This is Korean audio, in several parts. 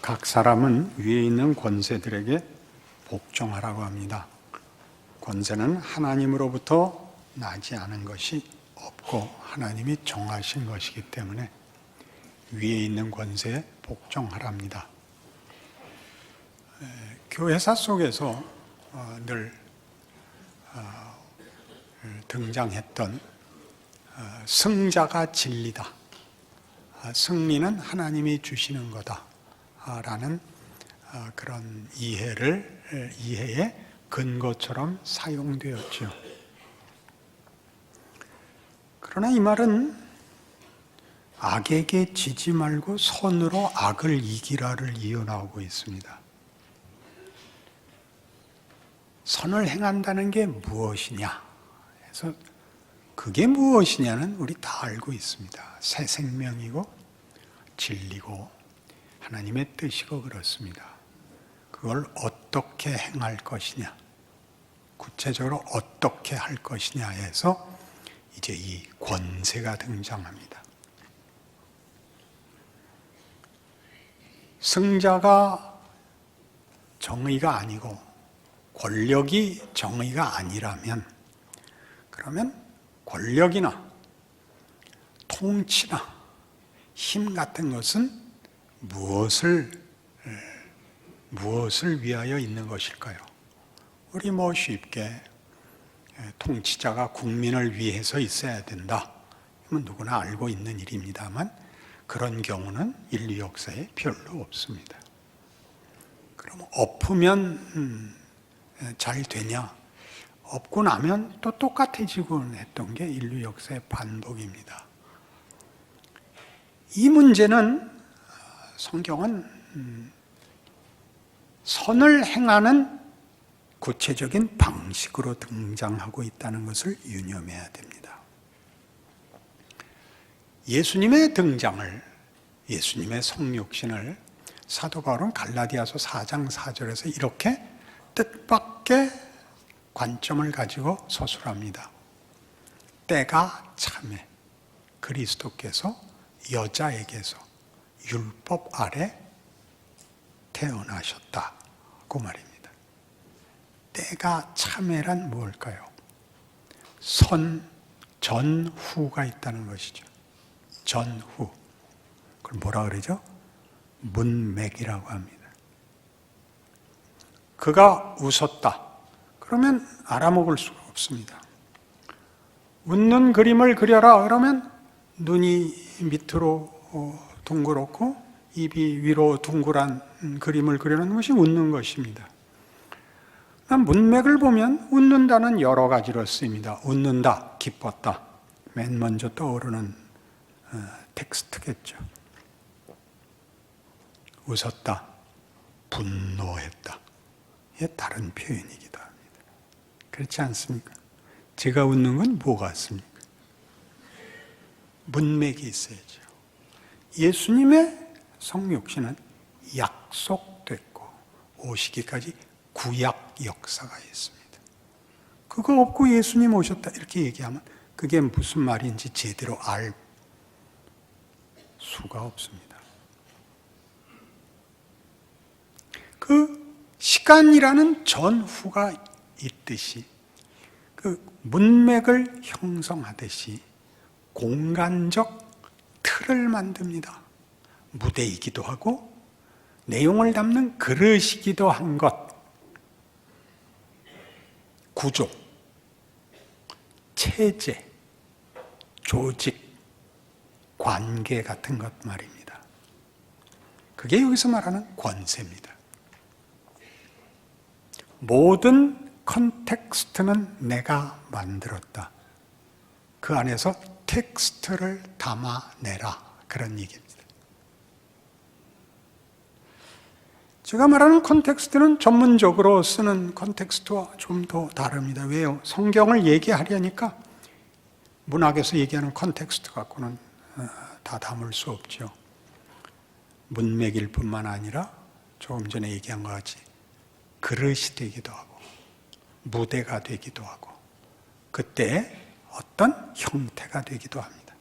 각 사람은 위에 있는 권세들에게 복종하라고 합니다. 권세는 하나님으로부터 나지 않은 것이 없고 하나님이 정하신 것이기 때문에 위에 있는 권세에 복종하랍니다. 교회사 속에서 늘 등장했던 승자가 진리다, 승리는 하나님이 주시는 거다 라는 그런 이해의 근거처럼 사용되었죠. 그러나 이 말은 악에게 지지 말고 선으로 악을 이기라를 이어나오고 있습니다. 선을 행한다는 게 무엇이냐 해서 그게 무엇이냐는 우리 다 알고 있습니다. 새 생명이고 진리고 하나님의 뜻이고 그렇습니다. 그걸 어떻게 행할 것이냐, 구체적으로 어떻게 할 것이냐 해서 이제 이 권세가 등장합니다. 승자가 정의가 아니고 권력이 정의가 아니라면 그러면 권력이나 통치나 힘 같은 것은 무엇을 위하여 있는 것일까요? 우리 쉽게 통치자가 국민을 위해서 있어야 된다. 누구나 알고 있는 일입니다만 그런 경우는 인류 역사에 별로 없습니다. 그럼 엎으면 잘 되냐? 엎고 나면 또 똑같아지곤 했던 게 인류 역사의 반복입니다. 이 문제는 성경은 선을 행하는 구체적인 방식으로 등장하고 있다는 것을 유념해야 됩니다. 예수님의 등장을, 예수님의 성육신을 사도 바울은 갈라디아서 4장 4절에서 이렇게 뜻밖의 관점을 가지고 서술합니다. 때가 참에 그리스도께서 여자에게서 율법 아래 태어나셨다고 말입니다. 때가 참에란 무엇일까요? 전후가 있다는 것이죠. 전후. 그걸 뭐라 그러죠? 문맥이라고 합니다. 그가 웃었다. 그러면 알아먹을 수가 없습니다. 웃는 그림을 그려라. 그러면 눈이 밑으로 둥그렇고 입이 위로 둥그란 그림을 그리는 것이 웃는 것입니다. 문맥을 보면 웃는다는 여러 가지로 쓰입니다. 웃는다, 기뻤다. 맨 먼저 떠오르는 텍스트겠죠. 웃었다, 분노했다. 이게 다른 표현이기도 합니다. 그렇지 않습니까? 제가 웃는 건 뭐 같습니까? 문맥이 있어야죠. 예수님의 성육신은 약속됐고 오시기까지 구약 역사가 있습니다. 그거 없고 예수님 오셨다 이렇게 얘기하면 그게 무슨 말인지 제대로 알 수가 없습니다. 그 시간이라는 전후가 있듯이 그 문맥을 형성하듯이 공간적 틀을 만듭니다. 무대이기도 하고 내용을 담는 그릇이기도 한 것, 구조, 체제, 조직, 관계 같은 것 말입니다. 그게 여기서 말하는 권세입니다. 모든 컨텍스트는 내가 만들었다. 그 안에서 텍스트를 담아내라. 그런 얘기입니다. 제가 말하는 컨텍스트는 전문적으로 쓰는 컨텍스트와 좀 더 다릅니다. 왜요? 성경을 얘기하려니까 문학에서 얘기하는 컨텍스트 갖고는 다 담을 수 없죠. 문맥일 뿐만 아니라 조금 전에 얘기한 것 같이 그릇이 되기도 하고 무대가 되기도 하고 그때 어떤 형태가 되기도 합니다.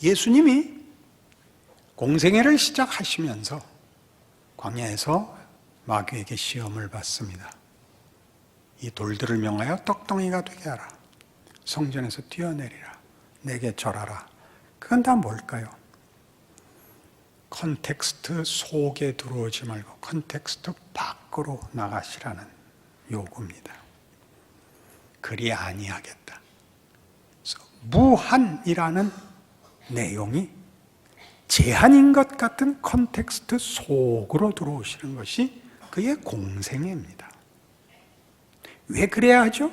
예수님이 공생애를 시작하시면서 광야에서 마귀에게 시험을 받습니다. 이 돌들을 명하여 떡덩이가 되게 하라. 성전에서 뛰어내리라. 내게 절하라. 그건 다 뭘까요? 컨텍스트 속에 들어오지 말고 컨텍스트 밖으로 나가시라는 요구입니다. 그리 아니하겠다. 그래서 무한이라는 내용이 제한인 것 같은 컨텍스트 속으로 들어오시는 것이 그의 공생애입니다. 왜 그래야 하죠?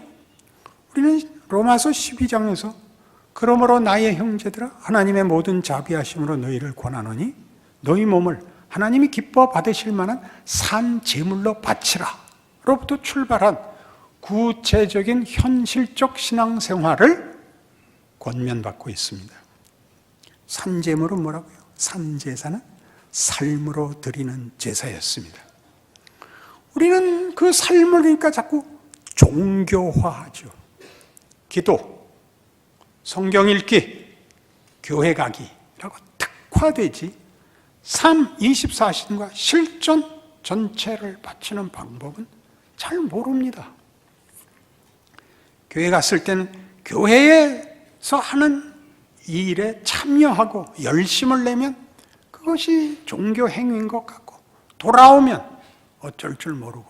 우리는 로마서 12장에서 그러므로 나의 형제들아 하나님의 모든 자비하심으로 너희를 권하노니 너희 몸을 하나님이 기뻐 받으실 만한 산 제물로 바치라 로부터 출발한 구체적인 현실적 신앙생활을 권면받고 있습니다. 산 제물은 뭐라고요? 산 제사는 삶으로 드리는 제사였습니다. 우리는 그 삶을 그러니까 자꾸 종교화하죠. 기도, 성경 읽기, 교회 가기라고 특화되지 삶 24시간과 실전 전체를 바치는 방법은 잘 모릅니다. 교회 갔을 때는 교회에서 하는 이 일에 참여하고 열심을 내면 그것이 종교 행위인 것 같고 돌아오면 어쩔 줄 모르고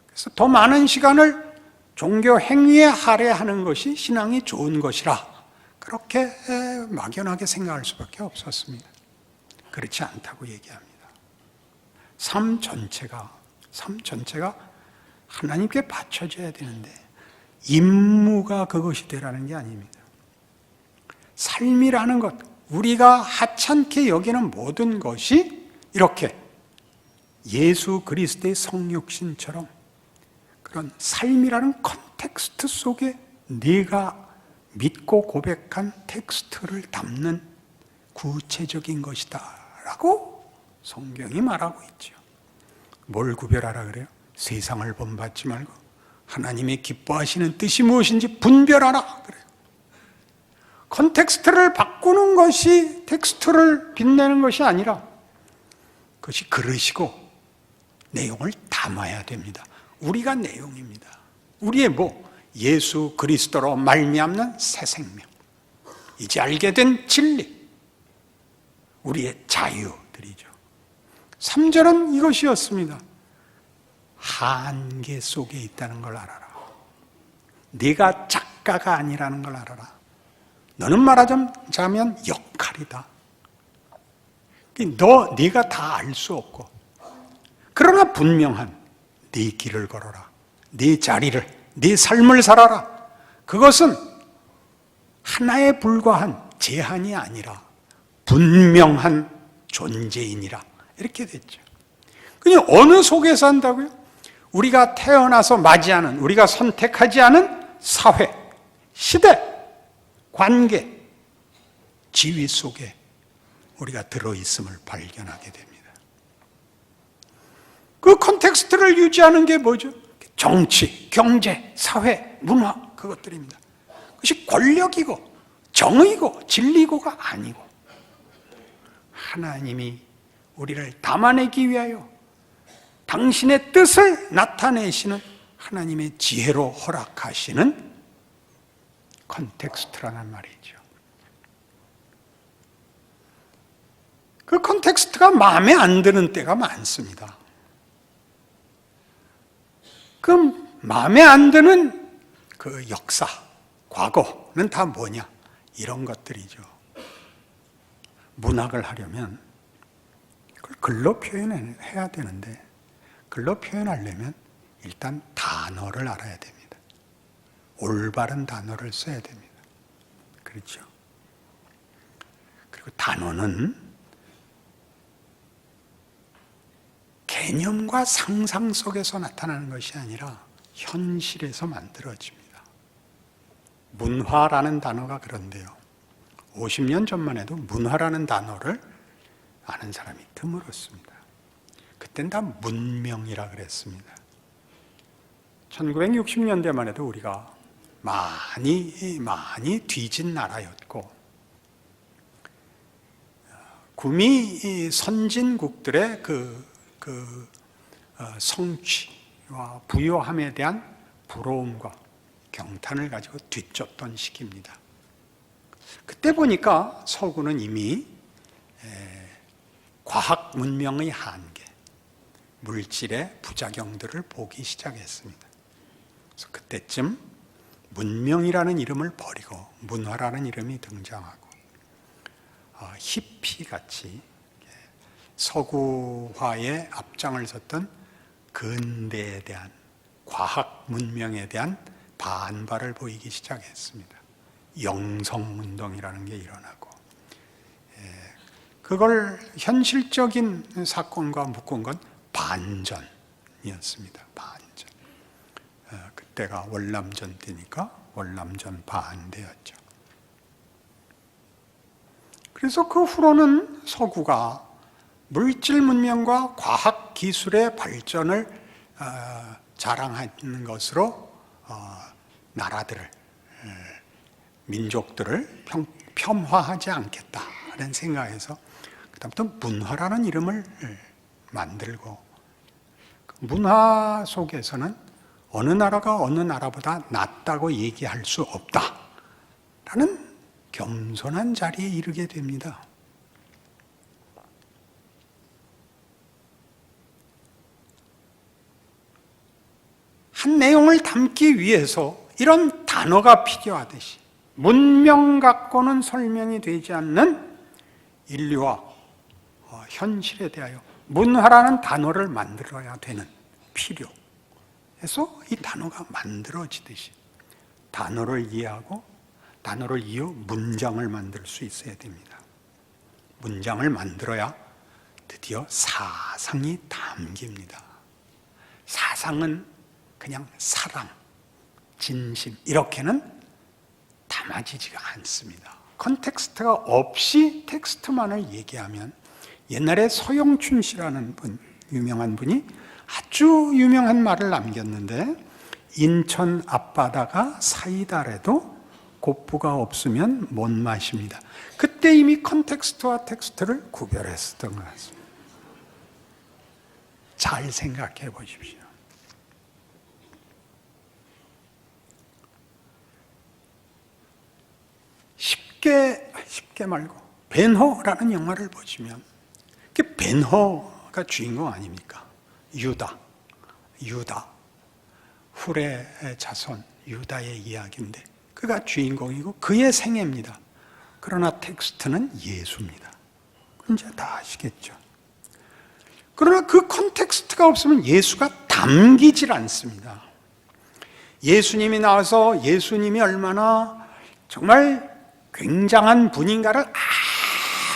그래서 더 많은 시간을 종교 행위에 할애하는 것이 신앙이 좋은 것이라 그렇게 막연하게 생각할 수밖에 없었습니다. 그렇지 않다고 얘기합니다. 삶 전체가 하나님께 바쳐져야 되는데 임무가 그것이 되라는 게 아닙니다. 삶이라는 것, 우리가 하찮게 여기는 모든 것이 이렇게 예수 그리스도의 성육신처럼 그런 삶이라는 컨텍스트 속에 네가 믿고 고백한 텍스트를 담는 구체적인 것이다 라고 성경이 말하고 있죠. 뭘 구별하라 그래요? 세상을 본받지 말고 하나님의 기뻐하시는 뜻이 무엇인지 분별하라 그래요. 컨텍스트를 바꾸는 것이 텍스트를 빛내는 것이 아니라 그것이 그릇이고 내용을 담아야 됩니다. 우리가 내용입니다. 우리의 예수 그리스도로 말미암는 새 생명, 이제 알게 된 진리, 우리의 자유들이죠. 3절은 이것이었습니다. 한계 속에 있다는 걸 알아라. 네가 작가가 아니라는 걸 알아라. 너는 말하자면 역할이다. 네가 다 알 수 없고 그러나 분명한 네 길을 걸어라. 네 자리를, 네 삶을 살아라. 그것은 하나에 불과한 제한이 아니라 분명한 존재이니라. 이렇게 됐죠. 그냥 어느 속에서 한다고요? 우리가 태어나서 맞이하는, 우리가 선택하지 않은 사회, 시대, 관계, 지위 속에 우리가 들어있음을 발견하게 됩니다. 그 컨텍스트를 유지하는 게 뭐죠? 정치, 경제, 사회, 문화 그것들입니다. 그것이 권력이고 정의고 진리고가 아니고 하나님이 우리를 담아내기 위하여 당신의 뜻을 나타내시는 하나님의 지혜로 허락하시는 컨텍스트라는 말이죠. 그 컨텍스트가 마음에 안 드는 때가 많습니다. 그 마음에 안 드는 그 역사, 과거는 다 뭐냐? 이런 것들이죠. 문학을 하려면 그걸 글로 표현해야 되는데 글로 표현하려면 일단 단어를 알아야 됩니다. 올바른 단어를 써야 됩니다. 그렇죠? 그리고 단어는 개념과 상상 속에서 나타나는 것이 아니라 현실에서 만들어집니다. 문화라는 단어가 그런데요. 50년 전만 해도 문화라는 단어를 아는 사람이 드물었습니다. 그땐 다 문명이라 그랬습니다. 1960년대만 해도 우리가 많이 뒤진 나라였고 구미 선진국들의 성취와 부요함에 대한 부러움과 경탄을 가지고 뒤쫓던 시기입니다. 그때 보니까 서구는 이미 과학 문명의 한계, 물질의 부작용들을 보기 시작했습니다. 그래서 그때쯤 문명이라는 이름을 버리고 문화라는 이름이 등장하고 히피같이 서구화의 앞장을 섰던 근대에 대한 과학 문명에 대한 반발을 보이기 시작했습니다. 영성운동이라는 게 일어나고 그걸 현실적인 사건과 묶은 건 반전이었습니다. 반전. 그때가 월남전 때니까 월남전 반대였죠. 그래서 그 후로는 서구가 물질 문명과 과학 기술의 발전을 자랑하는 것으로 나라들을, 민족들을 폄하하지 않겠다는 생각에서 그다음부터 문화라는 이름을 만들고, 문화 속에서는 어느 나라가 어느 나라보다 낫다고 얘기할 수 없다라는 겸손한 자리에 이르게 됩니다. 한 내용을 담기 위해서 이런 단어가 필요하듯이 문명 갖고는 설명이 되지 않는 인류와 현실에 대하여 문화라는 단어를 만들어야 되는 필요. 그래서 이 단어가 만들어지듯이 단어를 이해하고 단어를 이어 문장을 만들 수 있어야 됩니다. 문장을 만들어야 드디어 사상이 담깁니다. 사상은 그냥 사랑, 진심 이렇게는 담아지지가 않습니다. 컨텍스트가 없이 텍스트만을 얘기하면, 옛날에 서영춘 씨라는 분, 유명한 분이 아주 유명한 말을 남겼는데, 인천 앞바다가 사이다래도 곱부가 없으면 못 마십니다. 그때 이미 컨텍스트와 텍스트를 구별했었던 것 같습니다. 잘 생각해 보십시오. 쉽게 말고 벤허라는 영화를 보시면 벤허가 주인공 아닙니까? 유다 훌의 자손 유다의 이야기인데 그가 주인공이고 그의 생애입니다. 그러나 텍스트는 예수입니다. 이제 다 아시겠죠? 그러나 그 컨텍스트가 없으면 예수가 담기질 않습니다. 예수님이 나와서 예수님이 얼마나 정말 굉장한 분인가를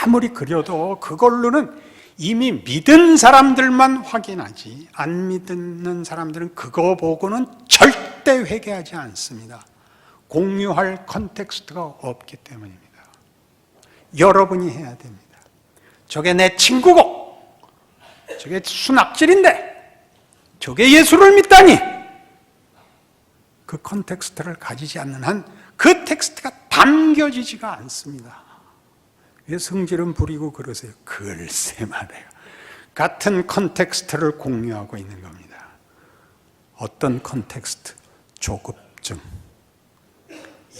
아무리 그려도 그걸로는 이미 믿은 사람들만 확인하지, 안 믿는 사람들은 그거 보고는 절대 회개하지 않습니다. 공유할 컨텍스트가 없기 때문입니다. 여러분이 해야 됩니다. 저게 내 친구고 저게 순학질인데 저게 예수를 믿다니, 그 컨텍스트를 가지지 않는 한 그 텍스트가 담겨지지가 않습니다. 왜 성질은 부리고 그러세요? 글쎄 말이에요. 같은 컨텍스트를 공유하고 있는 겁니다. 어떤 컨텍스트? 조급증.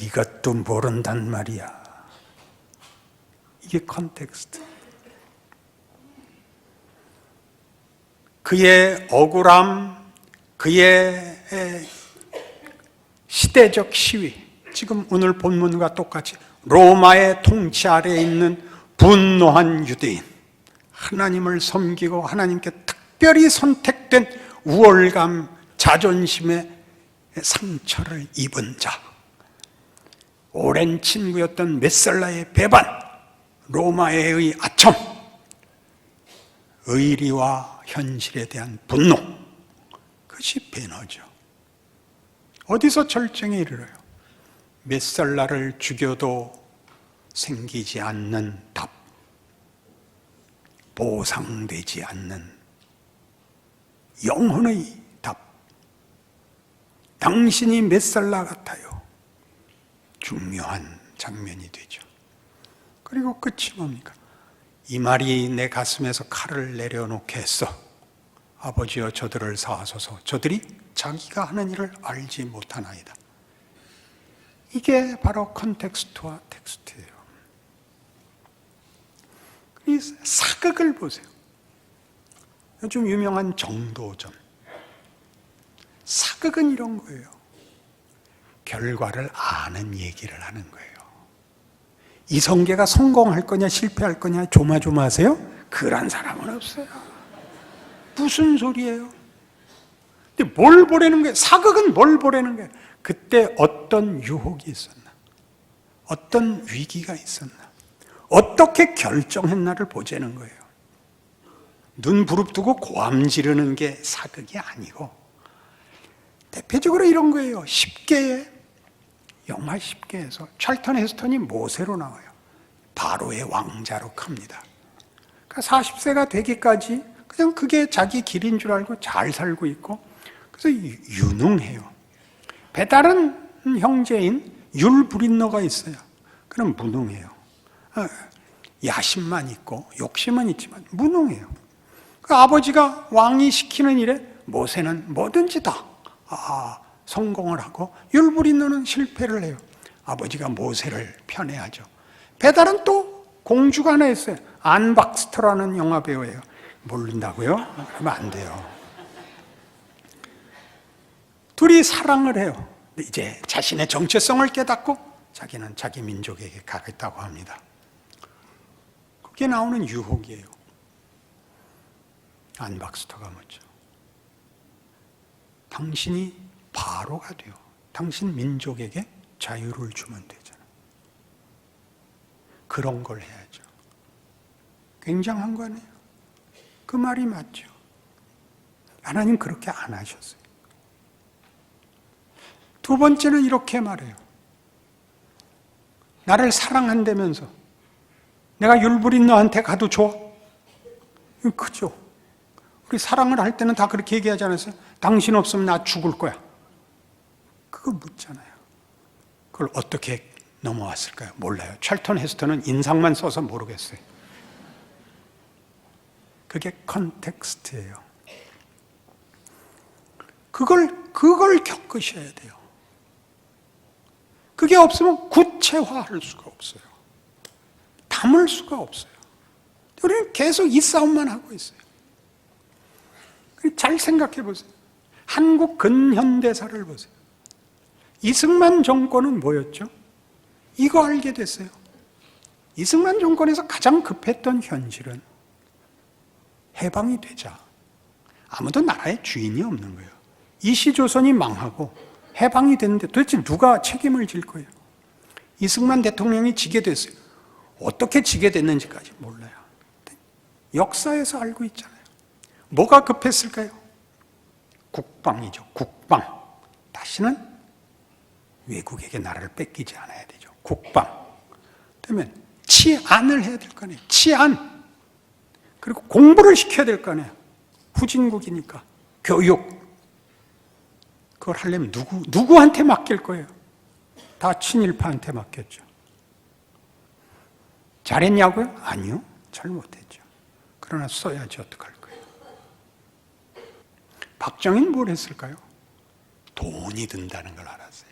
이것도 모른단 말이야. 이게 컨텍스트. 그의 억울함, 그의 시대적 시위, 지금 오늘 본문과 똑같이 로마의 통치 아래에 있는 분노한 유대인, 하나님을 섬기고 하나님께 특별히 선택된 우월감, 자존심의 상처를 입은 자, 오랜 친구였던 메살라의 배반, 로마의 아첨, 의리와 현실에 대한 분노, 그것이 벤허죠. 어디서 절정에 이르러요? 메살라를 죽여도 생기지 않는 답, 보상되지 않는 영혼의 답. 당신이 메살라 같아요. 중요한 장면이 되죠. 그리고 끝이 뭡니까? 이 말이 내 가슴에서 칼을 내려놓게 했어. 아버지여 저들을 사하소서. 저들이 자기가 하는 일을 알지 못하나이다. 이게 바로 컨텍스트와 텍스트예요. 이 사극을 보세요. 요즘 유명한 정도전. 사극은 이런 거예요. 결과를 아는 얘기를 하는 거예요. 이성계가 성공할 거냐 실패할 거냐 조마조마하세요? 그런 사람은 없어요. 무슨 소리예요? 근데 뭘 보라는 거예요? 사극은 뭘 보라는 거예요? 그때 어떤 유혹이 있었나? 어떤 위기가 있었나? 어떻게 결정했나를 보자는 거예요. 눈 부릅뜨고 고함 지르는 게 사극이 아니고 대표적으로 이런 거예요. 10개의 영화 10개에서 찰턴 헤스턴이 모세로 나와요. 바로의 왕자로 큽니다. 그러니까 40세가 되기까지 그냥 그게 자기 길인 줄 알고 잘 살고 있고 그래서 유능해요. 배다른 형제인 율브린너가 있어요. 그럼 무능해요. 야심만 있고 욕심은 있지만 무능해요. 그 아버지가 왕이 시키는 일에 모세는 뭐든지 다 성공을 하고 율브린너는 실패를 해요. 아버지가 모세를 편애하죠. 배달은 또 공주가 하나 있어요. 안 박스터라는 영화 배우예요. 모른다고요? 그러면 안 돼요. 둘이 사랑을 해요. 이제 자신의 정체성을 깨닫고 자기는 자기 민족에게 가겠다고 합니다. 거기에 나오는 유혹이에요. 안 박스터가 묻죠. 당신이 바로가 돼요. 당신 민족에게 자유를 주면 되잖아요. 그런 걸 해야죠. 굉장한 거 아니에요? 그 말이 맞죠. 하나님 그렇게 안 하셨어요. 두 번째는 이렇게 말해요. 나를 사랑한다면서 내가 율브린너한테 가도 좋아? 이거 크죠. 우리 사랑을 할 때는 다 그렇게 얘기하지 않았어요? 당신 없으면 나 죽을 거야. 그거 묻잖아요. 그걸 어떻게 넘어왔을까요? 몰라요. 찰턴 헤스턴은 인상만 써서 모르겠어요. 그게 컨텍스트예요. 그걸 겪으셔야 돼요. 그게 없으면 구체화할 수가 없어요. 담을 수가 없어요. 우리는 계속 이 싸움만 하고 있어요. 잘 생각해 보세요. 한국 근현대사를 보세요. 이승만 정권은 뭐였죠? 이거 알게 됐어요. 이승만 정권에서 가장 급했던 현실은 해방이 되자 아무도 나라의 주인이 없는 거예요. 이시조선이 망하고 해방이 됐는데 도대체 누가 책임을 질 거예요? 이승만 대통령이 지게 됐어요. 어떻게 지게 됐는지까지 몰라요. 역사에서 알고 있잖아요. 뭐가 급했을까요? 국방이죠. 국방. 다시는 외국에게 나라를 뺏기지 않아야 되죠. 국방. 그러면 치안을 해야 될 거 아니에요. 치안. 그리고 공부를 시켜야 될 거 아니에요. 후진국이니까. 교육. 그걸 하려면 누구한테 맡길 거예요? 다 친일파한테 맡겼죠. 잘했냐고요? 아니요. 잘못했죠. 그러나 써야지 어떡할 거예요? 박정희는 뭘 했을까요? 돈이 든다는 걸 알았어요.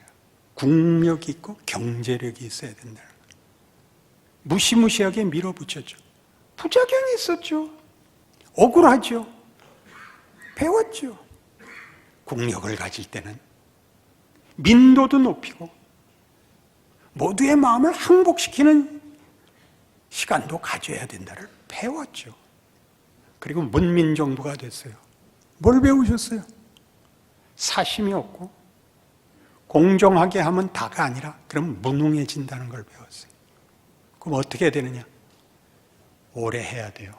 국력이 있고 경제력이 있어야 된다는 걸. 무시무시하게 밀어붙였죠. 부작용이 있었죠. 억울하죠. 배웠죠. 국력을 가질 때는 민도도 높이고 모두의 마음을 항복시키는 시간도 가져야 된다를 배웠죠. 그리고 문민정부가 됐어요. 뭘 배우셨어요? 사심이 없고 공정하게 하면 다가 아니라 그럼 무능해진다는 걸 배웠어요. 그럼 어떻게 해야 되느냐? 오래 해야 돼요.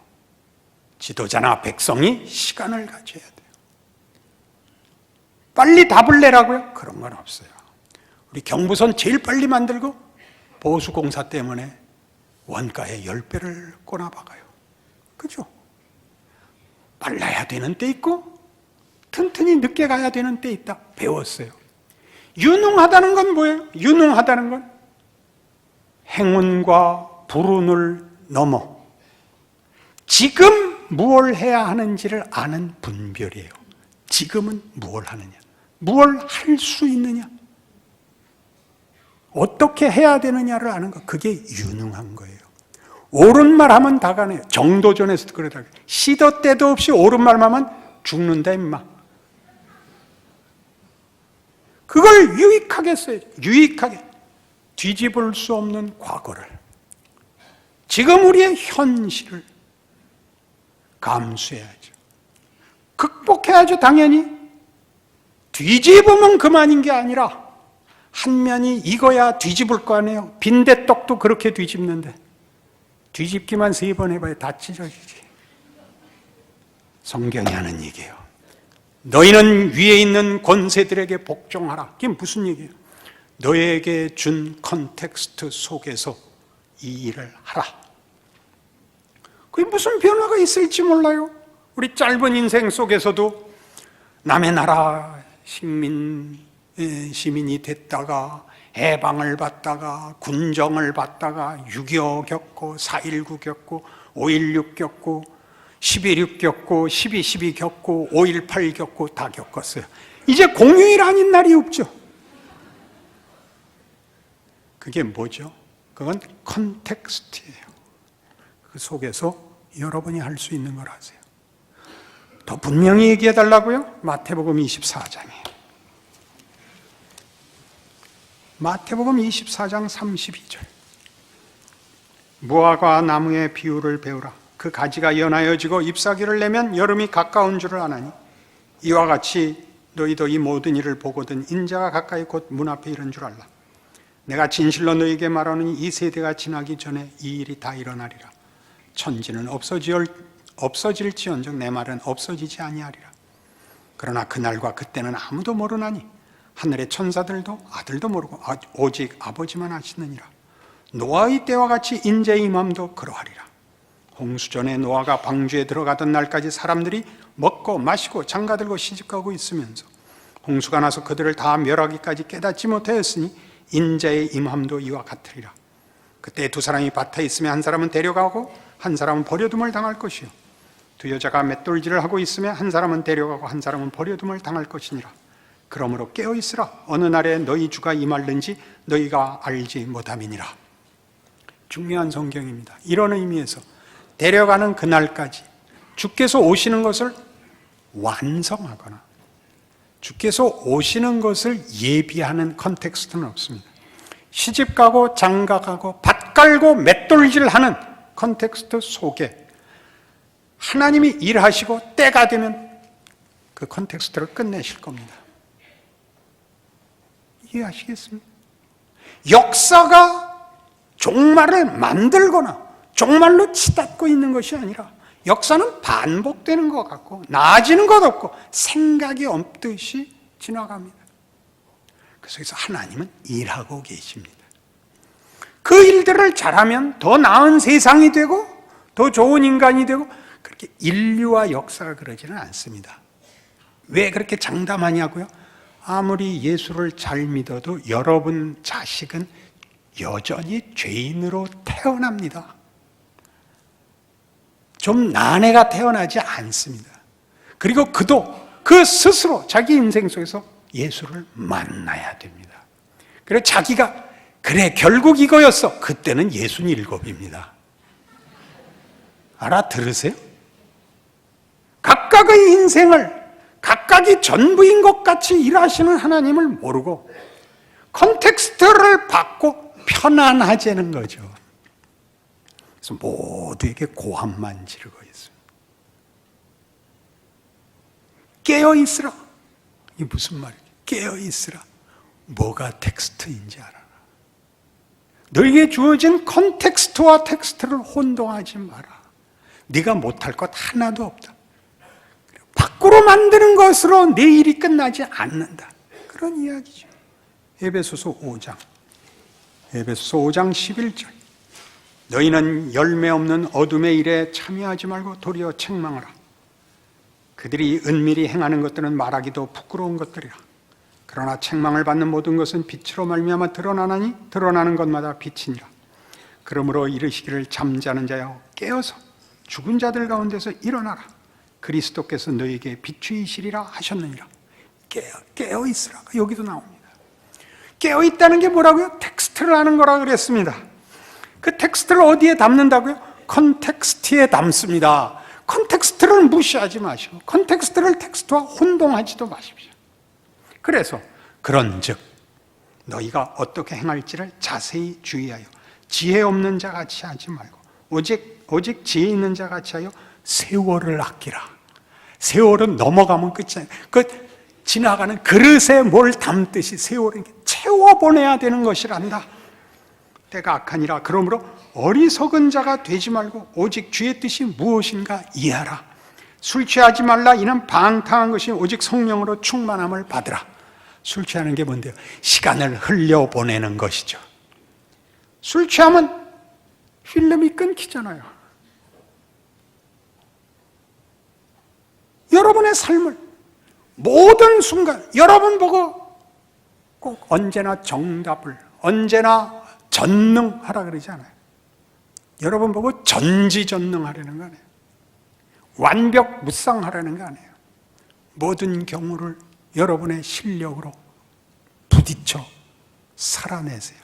지도자나 백성이 시간을 가져야 돼요. 빨리 답을 내라고요? 그런 건 없어요. 우리 경부선 제일 빨리 만들고 보수공사 때문에 원가의 10배를 꼬나박아요. 그죠? 빨라야 되는 때 있고 튼튼히 늦게 가야 되는 때 있다. 배웠어요. 유능하다는 건 뭐예요? 유능하다는 건 행운과 불운을 넘어 지금 무엇을 해야 하는지를 아는 분별이에요. 지금은 무엇을 하느냐, 무엇을 할 수 있느냐, 어떻게 해야 되느냐를 아는 것, 그게 유능한 거예요. 옳은 말 하면 다 가네요. 정도전에서도 그러다. 시도 때도 없이 옳은 말만 하면 죽는다 임마. 그걸 유익하게 써야죠. 유익하게. 뒤집을 수 없는 과거를, 지금 우리의 현실을 감수해야죠. 극복해야죠. 당연히. 뒤집으면 그만인 게 아니라 한 면이 익어야 뒤집을 거 아니에요. 빈대떡도 그렇게 뒤집는데 뒤집기만 3번 해봐야 다 찢어지지. 성경이 하는 얘기예요. 너희는 위에 있는 권세들에게 복종하라. 그게 무슨 얘기예요? 너에게 준 컨텍스트 속에서 이 일을 하라. 그게 무슨 변화가 있을지 몰라요. 우리 짧은 인생 속에서도 남의 나라 시민이 됐다가 해방을 받다가 군정을 받다가 6.25 겪고 4.19 겪고 5.16 겪고 11.6 겪고 12.12 겪고 5.18 겪고 다 겪었어요. 이제 공휴일 아닌 날이 없죠. 그게 뭐죠? 그건 컨텍스트예요. 그 속에서 여러분이 할 수 있는 걸 하세요. 더 분명히 얘기해 달라고요? 마태복음 24장이에요. 마태복음 24장 32절. 무화과 나무의 비유를 배우라. 그 가지가 연하여지고 잎사귀를 내면 여름이 가까운 줄을 아나니 이와 같이 너희도 이 모든 일을 보거든 인자가 가까이 곧 문 앞에 이른 줄 알라. 내가 진실로 너희에게 말하노니 이 세대가 지나기 전에 이 일이 다 일어나리라. 천지는 없어질지언정 내 말은 없어지지 아니하리라. 그러나 그날과 그때는 아무도 모르나니 하늘의 천사들도 아들도 모르고 오직 아버지만 아시느니라. 노아의 때와 같이 인자의 임함도 그러하리라. 홍수전에 노아가 방주에 들어가던 날까지 사람들이 먹고 마시고 장가들고 시집가고 있으면서 홍수가 나서 그들을 다 멸하기까지 깨닫지 못하였으니 인자의 임함도 이와 같으리라. 그때 두 사람이 밭에 있으면 한 사람은 데려가고 한 사람은 버려둠을 당할 것이요 두 여자가 맷돌질을 하고 있으면 한 사람은 데려가고 한 사람은 버려둠을 당할 것이니라. 그러므로 깨어있으라. 어느 날에 너희 주가 임할는지 너희가 알지 못함이니라. 중요한 성경입니다. 이런 의미에서 데려가는 그날까지 주께서 오시는 것을 완성하거나 주께서 오시는 것을 예비하는 컨텍스트는 없습니다. 시집가고 장가가고 밭 깔고 맷돌질하는 컨텍스트 속에 하나님이 일하시고 때가 되면 그 컨텍스트를 끝내실 겁니다. 이해하시겠습니까? 역사가 종말을 만들거나 종말로 치닫고 있는 것이 아니라 역사는 반복되는 것 같고 나아지는 것 없고 생각이 없듯이 지나갑니다. 그래서 하나님은 일하고 계십니다. 그 일들을 잘하면 더 나은 세상이 되고 더 좋은 인간이 되고, 그렇게 인류와 역사가 그러지는 않습니다. 왜 그렇게 장담하냐고요? 아무리 예수를 잘 믿어도 여러분 자식은 여전히 죄인으로 태어납니다. 좀 난해가 태어나지 않습니다. 그리고 그도 그 스스로 자기 인생 속에서 예수를 만나야 됩니다. 그래서 자기가 그래 결국 이거였어. 그때는 67입니다. 알아들으세요? 각각의 인생을 각각이 전부인 것 같이 일하시는 하나님을 모르고 컨텍스트를 받고 편안하자는 거죠. 그래서 모두에게 고함만 지르고 있습니다. 깨어있으라. 이게 무슨 말이에요? 깨어있으라. 뭐가 텍스트인지 알아라. 너에게 주어진 컨텍스트와 텍스트를 혼동하지 마라. 네가 못할 것 하나도 없다. 밖으로 만드는 것으로 내 일이 끝나지 않는다. 그런 이야기죠. 에베소서 5장 11절. 너희는 열매 없는 어둠의 일에 참여하지 말고 도리어 책망하라. 그들이 은밀히 행하는 것들은 말하기도 부끄러운 것들이라. 그러나 책망을 받는 모든 것은 빛으로 말미암아 드러나나니 드러나는 것마다 빛이니라. 그러므로 이르시기를 잠자는 자여 깨어서 죽은 자들 가운데서 일어나라. 그리스도께서 너에게 비추이시리라 하셨느니라. 깨어 있으라. 여기도 나옵니다. 깨어 있다는 게 뭐라고요? 텍스트를 하는 거라 그랬습니다. 그 텍스트를 어디에 담는다고요? 컨텍스트에 담습니다. 컨텍스트를 무시하지 마시고 컨텍스트를 텍스트와 혼동하지도 마십시오. 그래서 그런즉 너희가 어떻게 행할지를 자세히 주의하여 지혜 없는 자 같이 하지 말고 오직 지혜 있는 자 같이 하여 세월을 아끼라. 세월은 넘어가면 끝이잖아요. 그 지나가는 그릇에 뭘 담듯이 세월은 채워보내야 되는 것이란다. 때가 악하니라. 그러므로 어리석은 자가 되지 말고 오직 주의 뜻이 무엇인가 이해하라. 술 취하지 말라. 이는 방탕한 것이 오직 성령으로 충만함을 받으라. 술 취하는 게 뭔데요? 시간을 흘려보내는 것이죠. 술 취하면 필름이 끊기잖아요. 여러분의 삶을 모든 순간 여러분 보고 꼭 언제나 정답을, 언제나 전능하라 그러지 않아요. 여러분 보고 전지전능하라는 거 아니에요. 완벽무쌍하라는 거 아니에요. 모든 경우를 여러분의 실력으로 부딪혀 살아내세요.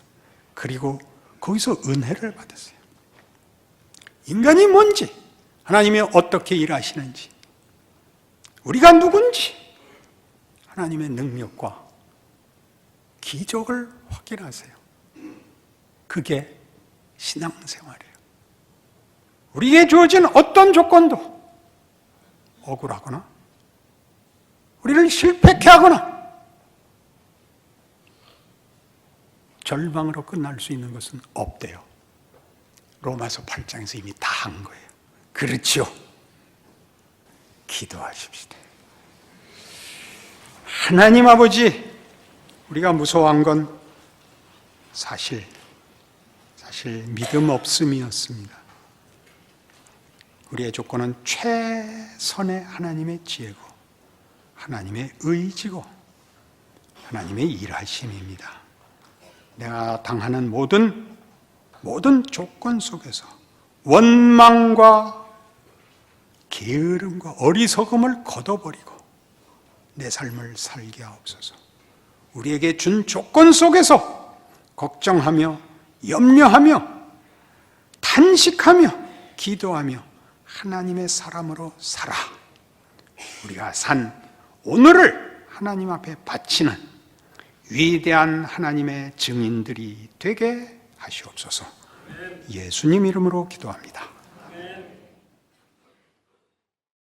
그리고 거기서 은혜를 받으세요. 인간이 뭔지, 하나님이 어떻게 일하시는지, 우리가 누군지 하나님의 능력과 기적을 확인하세요. 그게 신앙생활이에요. 우리에게 주어진 어떤 조건도 억울하거나 우리를 실패케 하거나 절망으로 끝날 수 있는 것은 없대요. 로마서 8장에서 이미 다 한 거예요. 그렇지요. 기도하십시다. 하나님 아버지, 우리가 무서워한 건 사실 믿음 없음이었습니다. 우리의 조건은 최선의 하나님의 지혜고 하나님의 의지고 하나님의 일하심입니다. 내가 당하는 모든 조건 속에서 원망과 게으름과 어리석음을 걷어버리고 내 삶을 살게 하옵소서. 우리에게 준 조건 속에서 걱정하며 염려하며 탄식하며 기도하며 하나님의 사람으로 살아 우리가 산 오늘을 하나님 앞에 바치는 위대한 하나님의 증인들이 되게 하시옵소서. 예수님 이름으로 기도합니다.